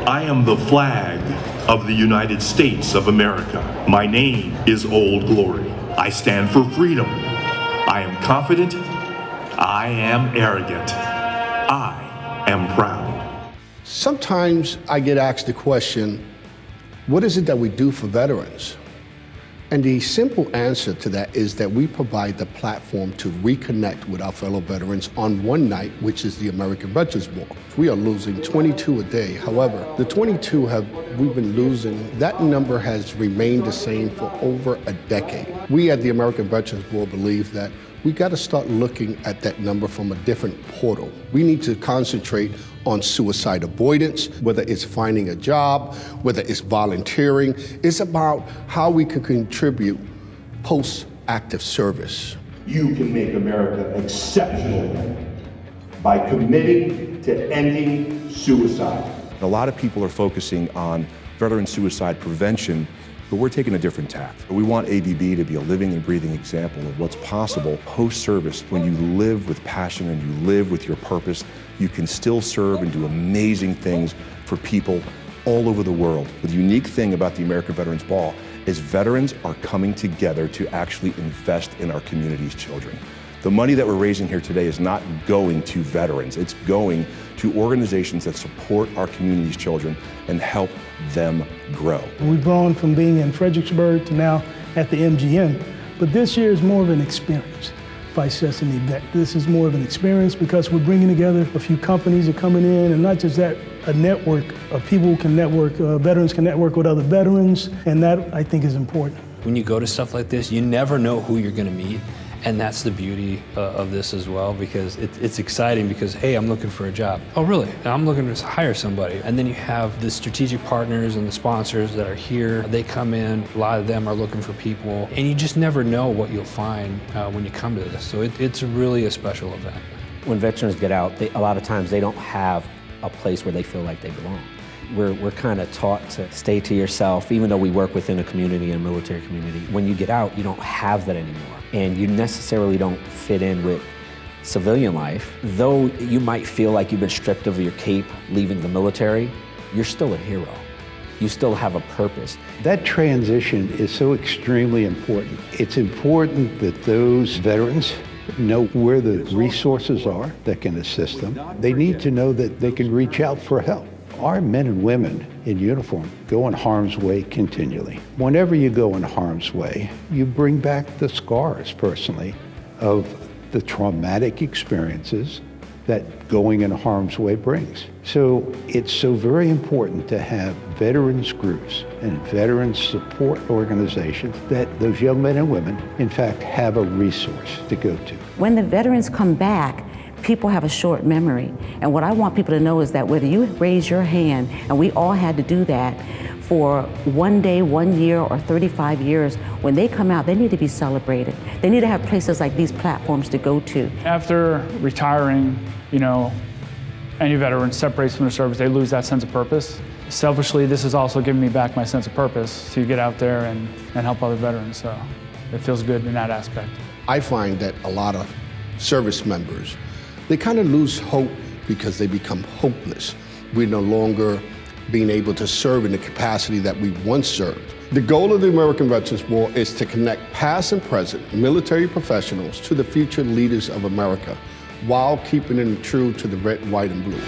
I am the flag of the United States of America. My name is Old Glory. I stand for freedom. I am confident. I am arrogant. I am proud. Sometimes I get asked the question, what is it that we do for veterans? And the simple answer to that is that we provide the platform to reconnect with our fellow veterans on one night, which is the American Veterans Ball. We are losing 22 a day. However, the 22 we've been losing, that number has remained the same for over a decade. We at the American Veterans Ball believe that we got to start looking at that number from a different portal. We need to concentrate on suicide avoidance, whether it's finding a job, whether it's volunteering. It's about how we can contribute post-active service. You can make America exceptional again by committing to ending suicide. A lot of people are focusing on veteran suicide prevention, but we're taking a different tack. We want AVB to be a living and breathing example of what's possible post-service. When you live with passion and you live with your purpose, you can still serve and do amazing things for people all over the world. The unique thing about the American Veterans Ball is veterans are coming together to actually invest in our community's children. The money that we're raising here today is not going to veterans. It's going to organizations that support our community's children and help them grow. We've grown from being in Fredericksburg to now at the MGM, but this year is more of an experience. Vice just an event. This is more of an experience because we're bringing together a few companies that are coming in, and not just that, a network of people who can network, veterans can network with other veterans, and that I think is important. When you go to stuff like this, you never know who you're gonna meet. And that's the beauty of this as well, because it's exciting because, hey, I'm looking for a job. Oh, really? I'm looking to hire somebody. And then you have the strategic partners and the sponsors that are here. They come in, a lot of them are looking for people, and you just never know what you'll find when you come to this. So it's really a special event. When veterans get out, a lot of times they don't have a place where they feel like they belong. We're kind of taught to stay to yourself, even though we work within a community, a military community. When you get out, you don't have that anymore. And you necessarily don't fit in with civilian life. Though you might feel like you've been stripped of your cape leaving the military, you're still a hero. You still have a purpose. That transition is so extremely important. It's important that those veterans know where the resources are that can assist them. They need to know that they can reach out for help. Our men and women in uniform go in harm's way continually. Whenever you go in harm's way, you bring back the scars personally of the traumatic experiences that going in harm's way brings. So it's so very important to have veterans groups and veterans support organizations that those young men and women, in fact, have a resource to go to. When the veterans come back, people have a short memory. And what I want people to know is that whether you raise your hand, and we all had to do that for 1 day, 1 year, or 35 years, when they come out, they need to be celebrated. They need to have places like these platforms to go to. After retiring, any veteran separates from their service, they lose that sense of purpose. Selfishly, this has also given me back my sense of purpose to get out there and help other veterans, so it feels good in that aspect. I find that a lot of service members, they kind of lose hope because they become hopeless. We're no longer being able to serve in the capacity that we once served. The goal of the American Veterans Ball is to connect past and present military professionals to the future leaders of America while keeping them true to the red, white, and blue.